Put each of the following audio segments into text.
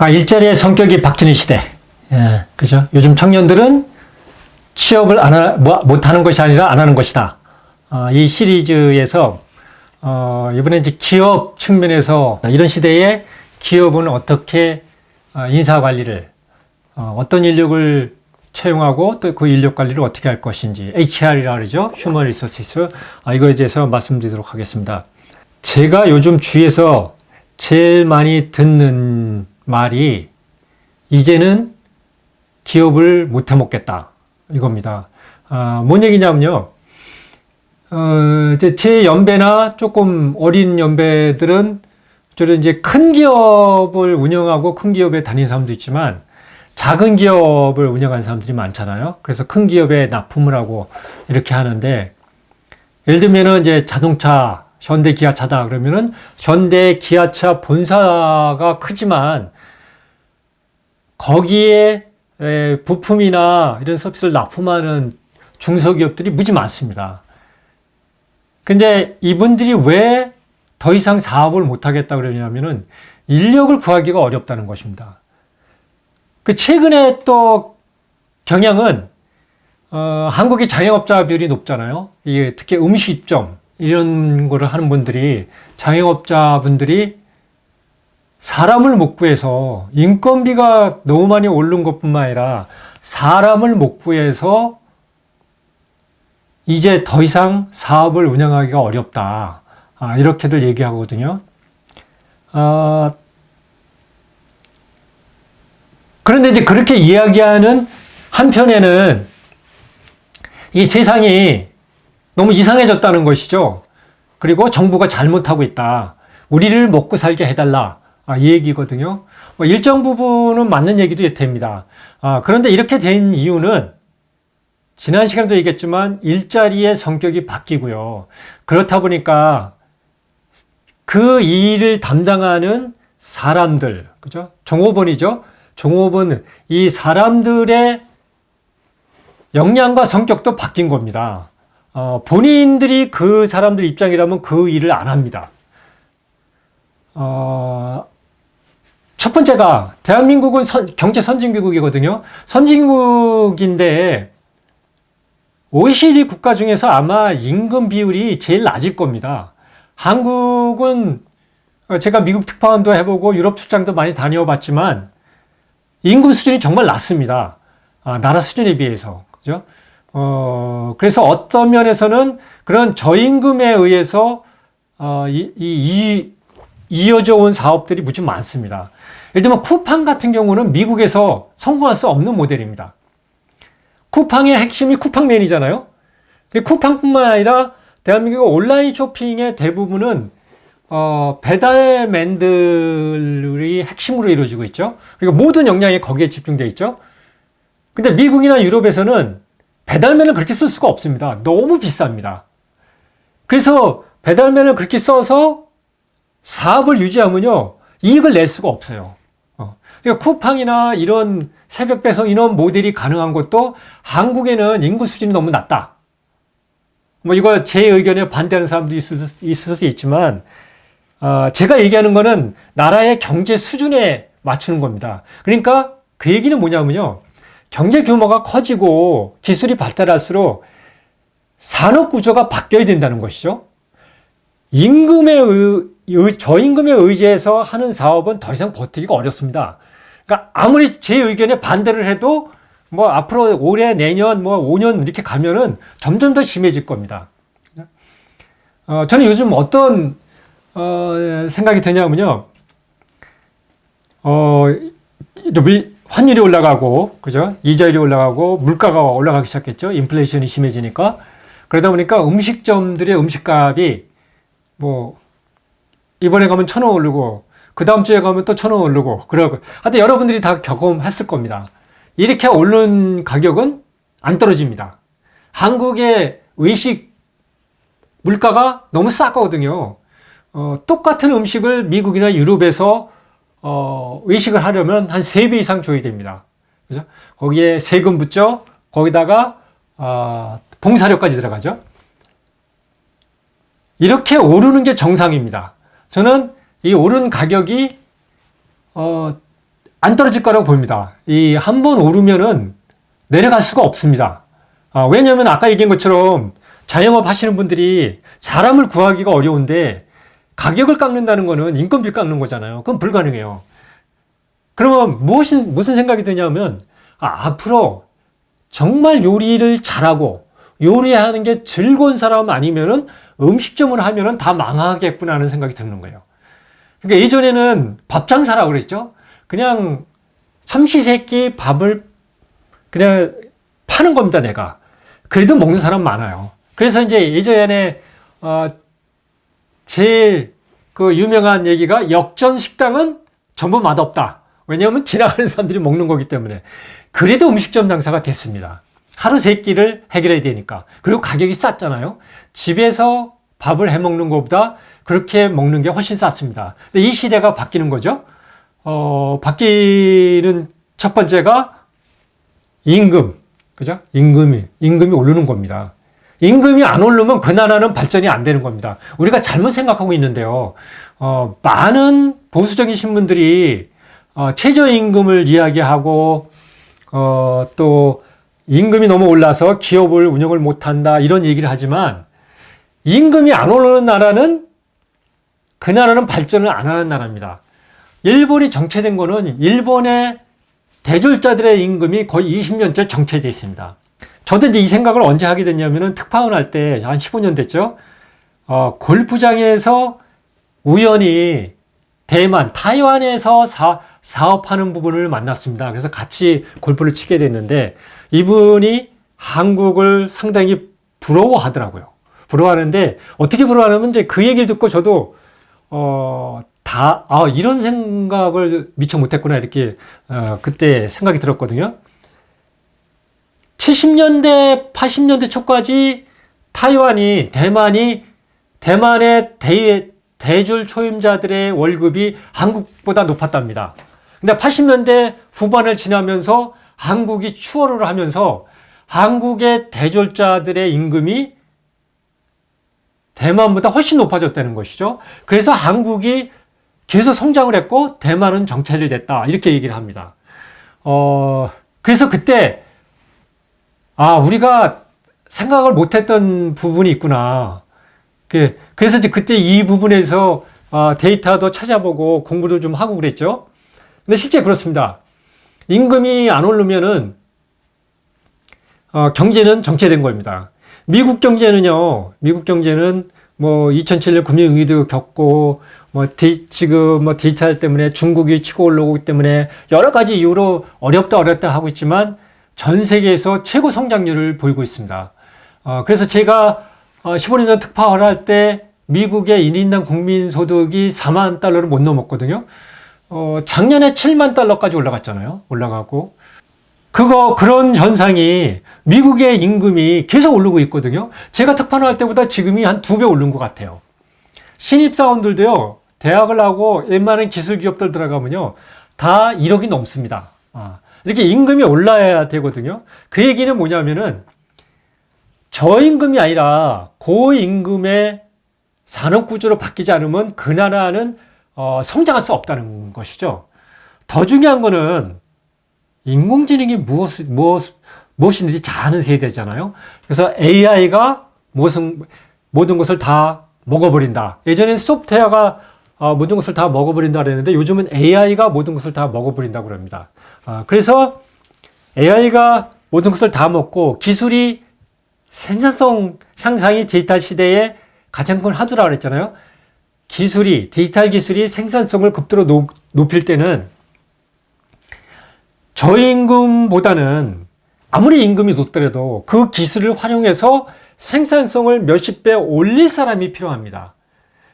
일자리의 성격이 바뀌는 시대. 예, 그죠? 요즘 청년들은 취업을 못하는 것이 아니라 안 하는 것이다. 이 시리즈에서, 이번에 이제 기업 측면에서 이런 시대에 기업은 어떻게 인사 관리를, 어떤 인력을 채용하고 또 그 인력 관리를 어떻게 할 것인지, HR이라 그러죠. 휴먼 리소시스. 이거에 대해서 말씀드리도록 하겠습니다. 제가 요즘 주위에서 제일 많이 듣는 말이 이제는 기업을 못 해먹겠다. 이겁니다. 뭔 얘기냐면요. 제 연배나 조금 어린 연배들은 저는 이제 큰 기업을 운영하고 큰 기업에 다니는 사람도 있지만 작은 기업을 운영하는 사람들이 많잖아요. 그래서 큰 기업에 납품을 하고 이렇게 하는데, 예를 들면은 이제 자동차, 현대 기아차다 그러면은 현대 기아차 본사가 크지만 거기에 부품이나 이런 서비스를 납품하는 중소기업들이 무지 많습니다. 근데 이분들이 왜 더 이상 사업을 못하겠다 그러냐면은 인력을 구하기가 어렵다는 것입니다. 최근에 또 경향은, 한국의 자영업자 비율이 높잖아요. 이게 특히 음식점, 이런 거를 하는 분들이, 자영업자분들이 사람을 못 구해서 인건비가 너무 많이 오른 것뿐만 아니라 사람을 못 구해서 이제 더 이상 사업을 운영하기가 어렵다. 이렇게들 얘기하거든요. 그런데 이제 그렇게 이야기하는 한편에는 이 세상이 너무 이상해졌다는 것이죠. 그리고 정부가 잘못하고 있다. 우리를 먹고 살게 해달라. 이 얘기거든요. 일정 부분은 맞는 얘기도 됩니다. 그런데 이렇게 된 이유는 지난 시간에도 얘기했지만 일자리의 성격이 바뀌고요. 그렇다 보니까 그 일을 담당하는 사람들, 그죠? 종업원이죠. 종업원, 이 사람들의 역량과 성격도 바뀐 겁니다. 본인들이 그 사람들 입장이라면 그 일을 안 합니다. 첫 번째가, 대한민국은 경제 선진국이거든요. 선진국인데 OECD 국가 중에서 아마 임금 비율이 제일 낮을 겁니다. 한국은 제가 미국 특파원도 해보고 유럽 출장도 많이 다녀봤지만 임금 수준이 정말 낮습니다. 나라 수준에 비해서. 그죠? 그래서 어떤 면에서는 그런 저임금에 의해서 이어져 온 사업들이 무지 많습니다. 예를 들면 쿠팡 같은 경우는 미국에서 성공할 수 없는 모델입니다. 쿠팡의 핵심이 쿠팡맨이잖아요. 쿠팡뿐만 아니라 대한민국 온라인 쇼핑의 대부분은 배달맨들이 핵심으로 이루어지고 있죠. 그리고 모든 역량이 거기에 집중되어 있죠. 근데 미국이나 유럽에서는 배달맨을 그렇게 쓸 수가 없습니다. 너무 비쌉니다. 그래서 배달맨을 그렇게 써서 사업을 유지하면요, 이익을 낼 수가 없어요. 그러니까 쿠팡이나 이런 새벽 배송 이런 모델이 가능한 것도 한국에는 인구 수준이 너무 낮다. 이거 제 의견에 반대하는 사람도 있을 수 있지만, 제가 얘기하는 거는 나라의 경제 수준에 맞추는 겁니다. 그러니까 그 얘기는 뭐냐면요, 경제 규모가 커지고 기술이 발달할수록 산업 구조가 바뀌어야 된다는 것이죠. 저임금에 의지해서 하는 사업은 더 이상 버티기가 어렵습니다. 그러니까 아무리 제 의견에 반대를 해도 앞으로 올해, 내년, 5년 이렇게 가면은 점점 더 심해질 겁니다. 저는 요즘 어떤 생각이 드냐면요, 환율이 올라가고, 그죠? 이자율이 올라가고, 물가가 올라가기 시작했죠. 인플레이션이 심해지니까. 그러다 보니까 음식점들의 음식값이 이번에 가면 1,000원 오르고, 그 다음 주에 가면 또 1,000원 오르고, 그러고. 하여튼 여러분들이 다 경험했을 겁니다. 이렇게 오른 가격은 안 떨어집니다. 한국의 외식 물가가 너무 싸거든요. 똑같은 음식을 미국이나 유럽에서 외식을 하려면 한 3배 이상 줘야 됩니다. 그죠? 거기에 세금 붙죠? 거기다가 봉사료까지 들어가죠. 이렇게 오르는 게 정상입니다. 저는 이 오른 가격이 안 떨어질 거라고 봅니다. 이 한 번 오르면은 내려갈 수가 없습니다. 왜냐하면 아까 얘기한 것처럼 자영업 하시는 분들이 사람을 구하기가 어려운데 가격을 깎는다는 거는 인건비를 깎는 거잖아요. 그건 불가능해요. 그러면 무슨 생각이 드냐면, 앞으로 정말 요리를 잘하고 요리하는 게 즐거운 사람 아니면은 음식점을 하면은 다 망하겠구나 하는 생각이 드는 거예요. 그러니까 예전에는 밥 장사라고 그랬죠. 그냥 삼시세끼 밥을 그냥 파는 겁니다, 내가. 그래도 먹는 사람 많아요. 그래서 이제 예전에 제일 그 유명한 얘기가 역전 식당은 전부 맛없다. 왜냐하면 지나가는 사람들이 먹는 거기 때문에. 그래도 음식점 장사가 됐습니다. 하루 세 끼를 해결해야 되니까. 그리고 가격이 쌌잖아요. 집에서 밥을 해 먹는 것보다 그렇게 먹는 게 훨씬 쌌습니다. 근데 이 시대가 바뀌는 거죠. 바뀌는 첫 번째가 임금. 그죠? 임금이 오르는 겁니다. 임금이 안 오르면 그 나라는 발전이 안 되는 겁니다. 우리가 잘못 생각하고 있는데요. 많은 보수적인 신문들이 최저임금을 이야기하고 또 임금이 너무 올라서 기업을 운영을 못한다 이런 얘기를 하지만 임금이 안 오르는 나라는 그 나라는 발전을 안 하는 나라입니다. 일본이 정체된 거는 일본의 대졸자들의 임금이 거의 20년째 정체되어 있습니다. 저도 이제 이 생각을 언제 하게 됐냐면은 특파원 할 때 한 15년 됐죠. 골프장에서 우연히 대만, 타이완에서 사업하는 부분을 만났습니다. 그래서 같이 골프를 치게 됐는데 이분이 한국을 상당히 부러워하더라고요. 부러워하는데 어떻게 부러워하냐면 이제 그 얘기를 듣고 저도 이런 생각을 미처 못했구나 이렇게 그때 생각이 들었거든요. 70년대, 80년대 초까지 대만의 대졸 초임자들의 월급이 한국보다 높았답니다. 근데 80년대 후반을 지나면서 한국이 추월을 하면서 한국의 대졸자들의 임금이 대만보다 훨씬 높아졌다는 것이죠. 그래서 한국이 계속 성장을 했고 대만은 정체를 됐다 이렇게 얘기를 합니다. 그래서 그때 우리가 생각을 못했던 부분이 있구나. 그래서 이제 그때 이 부분에서 데이터도 찾아보고 공부도 좀 하고 그랬죠. 근데 실제 그렇습니다. 임금이 안 오르면은 경제는 정체된 겁니다. 미국 경제는 뭐 2007년 금융위기도 겪고 지금 디지털 때문에 중국이 치고 올라오기 때문에 여러 가지 이유로 어렵다 하고 있지만 전 세계에서 최고 성장률을 보이고 있습니다. 그래서 제가 15년 전 특파원을 할 때 미국의 1인당 국민소득이 4만 달러를 못 넘었거든요. 작년에 7만 달러까지 올라갔잖아요. 올라가고. 그런 현상이 미국의 임금이 계속 오르고 있거든요. 제가 특파원 할 때보다 지금이 한 2배 오른 것 같아요. 신입사원들도요, 대학을 하고 웬만한 기술 기업들 들어가면요, 다 1억이 넘습니다. 이렇게 임금이 올라야 되거든요. 그 얘기는 뭐냐면은 저임금이 아니라 고임금의 산업구조로 바뀌지 않으면 그 나라는 성장할 수 없다는 것이죠. 더 중요한 거는 인공지능이 무엇인지 잘 아는 세대잖아요. 그래서 AI가 모든 것을 다 먹어버린다. 예전엔 소프트웨어가 모든 것을 다 먹어버린다 그랬는데 요즘은 AI가 모든 것을 다 먹어버린다고 그럽니다. 그래서 AI가 모든 것을 다 먹고 기술이 생산성 향상이 디지털 시대에 가장 큰 화두라고 그랬잖아요. 디지털 기술이 생산성을 급도로 높일 때는 저임금보다는 아무리 임금이 높더라도 그 기술을 활용해서 생산성을 몇십 배 올릴 사람이 필요합니다.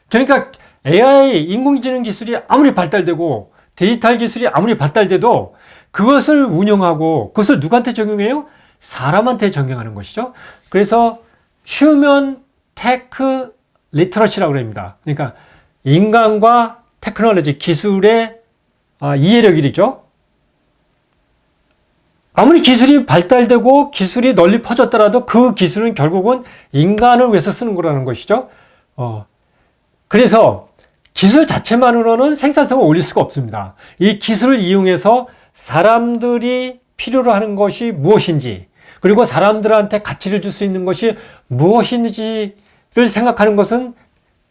그러니까 AI, 인공지능 기술이 아무리 발달되고 디지털 기술이 아무리 발달돼도 그것을 운영하고 그것을 누구한테 적용해요? 사람한테 적용하는 것이죠. 그래서 휴먼 테크 리터러시라고 합니다. 그러니까 인간과 테크놀로지, 기술의 이해력이죠. 아무리 기술이 발달되고 기술이 널리 퍼졌더라도 그 기술은 결국은 인간을 위해서 쓰는 거라는 것이죠. 그래서 기술 자체만으로는 생산성을 올릴 수가 없습니다. 이 기술을 이용해서 사람들이 필요로 하는 것이 무엇인지, 그리고 사람들한테 가치를 줄 수 있는 것이 무엇인지를 생각하는 것은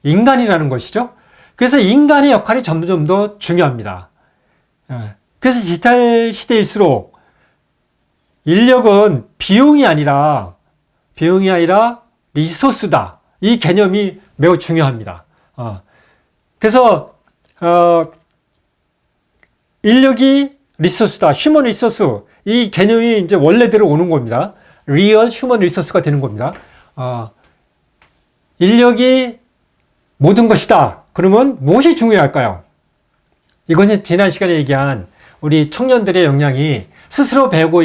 인간이라는 것이죠. 그래서 인간의 역할이 점점 더 중요합니다. 그래서 디지털 시대일수록 인력은 비용이 아니라 리소스다. 이 개념이 매우 중요합니다. 그래서 인력이 리소스다. 휴먼 리소스. 이 개념이 이제 원래대로 오는 겁니다. 리얼 휴먼 리소스가 되는 겁니다. 인력이 모든 것이다. 그러면 무엇이 중요할까요? 이것은 지난 시간에 얘기한 우리 청년들의 역량이 스스로 배우고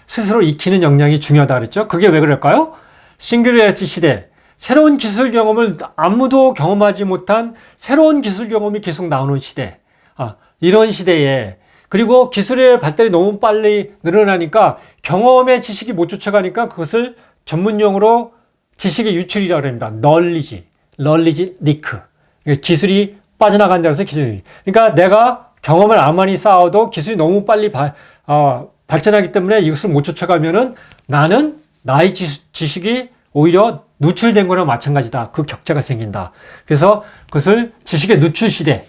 스스로 익히는 역량이 중요하다 그랬죠? 그게 왜 그럴까요? 싱귤레리티 시대, 새로운 기술 경험을 아무도 경험하지 못한 새로운 기술 경험이 계속 나오는 시대. 이런 시대에, 그리고 기술의 발달이 너무 빨리 늘어나니까 경험의 지식이 못 쫓아가니까 그것을 전문용어로 지식의 유출이라고 합니다. 널리지 리크. 기술이 빠져나간다고 해서 기술이. 그러니까 내가 경험을 아무리 쌓아도 기술이 너무 빨리 발전하기 때문에 이것을 못 쫓아가면은 나는 나의 지식이 오히려 누출된 거나 마찬가지다. 그 격차가 생긴다. 그래서 그것을 지식의 누출 시대,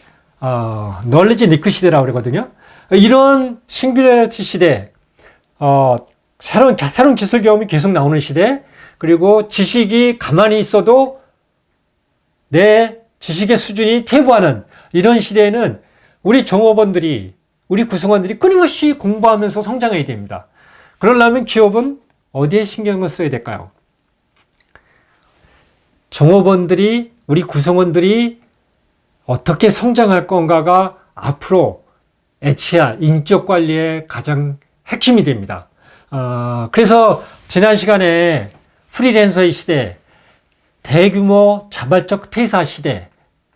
널리지 리크 시대라고 그러거든요. 이런 싱귤레리티 시대, 새로운 기술 경험이 계속 나오는 시대, 그리고 지식이 가만히 있어도 내 지식의 수준이 퇴보하는 이런 시대에는 우리 종업원들이, 우리 구성원들이 끊임없이 공부하면서 성장해야 됩니다. 그러려면 기업은 어디에 신경을 써야 될까요? 종업원들이, 우리 구성원들이 어떻게 성장할 건가가 앞으로 HR, 인적 관리의 가장 핵심이 됩니다. 그래서 지난 시간에 프리랜서의 시대, 대규모 자발적 퇴사 시대,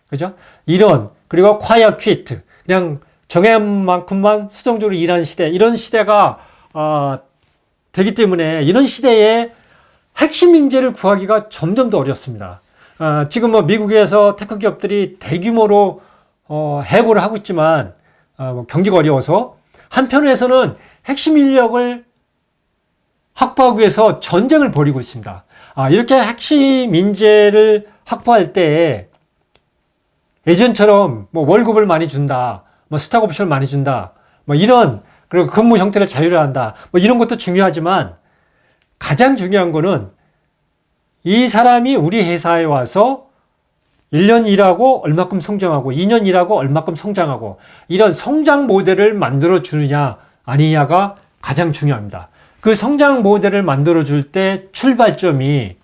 그죠? 그리고 quiet quit, 그냥 정해한 만큼만 수동적으로 일하는 시대, 이런 시대가 되기 때문에 이런 시대에 핵심 인재를 구하기가 점점 더 어렵습니다. 지금 미국에서 테크 기업들이 대규모로 해고를 하고 있지만 경기가 어려워서, 한편에서는 핵심 인력을 확보하기 위해서 전쟁을 벌이고 있습니다. 이렇게 핵심 인재를 확보할 때 예전처럼 월급을 많이 준다, 스탁 옵션을 많이 준다, 그리고 근무 형태를 자유화한다, 이런 것도 중요하지만 가장 중요한 거는 이 사람이 우리 회사에 와서 1년 일하고 얼마큼 성장하고 2년 일하고 얼마큼 성장하고 이런 성장 모델을 만들어 주느냐 아니냐가 가장 중요합니다. 그 성장 모델을 만들어 줄 때 출발점이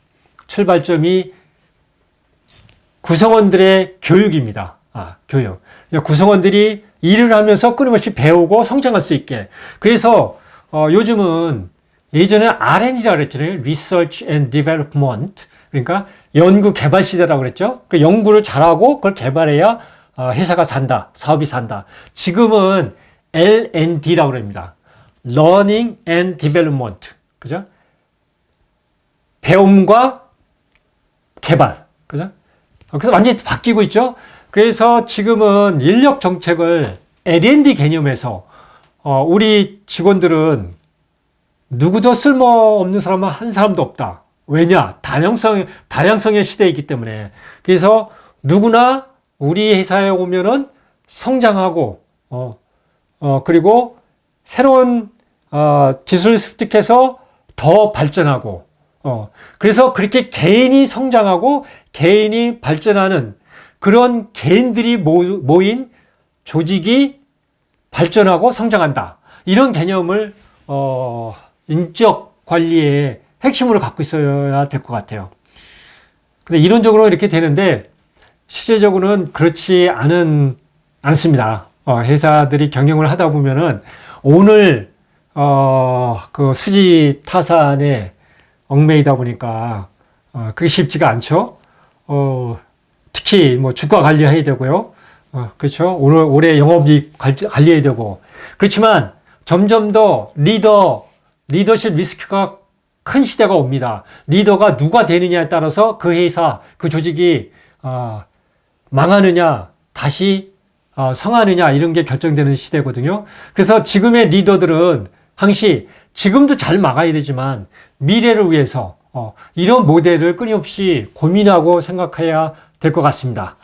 구성원들의 교육입니다. 교육. 구성원들이 일을 하면서 끊임없이 배우고 성장할 수 있게. 그래서 요즘은, 예전에 R&D라고 그랬잖아요. Research and Development. 그러니까 연구 개발 시대라고 그랬죠. 그 연구를 잘하고 그걸 개발해야 회사가 산다, 사업이 산다. 지금은 L&D라고 그럽니다. Learning and Development. 그죠? 배움과 개발. 그죠? 그래서 완전히 바뀌고 있죠. 그래서 지금은 인력 정책을 L&D 개념에서 우리 직원들은 누구도 쓸모없는 사람은 한 사람도 없다. 왜냐? 다양성의 시대이기 때문에. 그래서 누구나 우리 회사에 오면은 성장하고, 그리고 새로운 기술을 습득해서 더 발전하고, 그래서 그렇게 개인이 성장하고 개인이 발전하는 그런 개인들이 모인 조직이 발전하고 성장한다. 이런 개념을 인적 관리의 핵심으로 갖고 있어야 될 것 같아요. 근데 이론적으로 이렇게 되는데 실제적으로는 그렇지 않습니다. 회사들이 경영을 하다 보면은 오늘 그 수지 타산에 얽매이다 보니까 그게 쉽지가 않죠. 특히 주가 관리해야 되고요. 그렇죠. 올해 영업이익 관리해야 되고. 그렇지만 점점 더 리더십 리스크가 큰 시대가 옵니다. 리더가 누가 되느냐에 따라서 그 회사, 그 조직이 망하느냐 다시 성하느냐 이런 게 결정되는 시대거든요. 그래서 지금의 리더들은 항시 지금도 잘 막아야 되지만 미래를 위해서 이런 모델을 끊임없이 고민하고 생각해야 될 것 같습니다.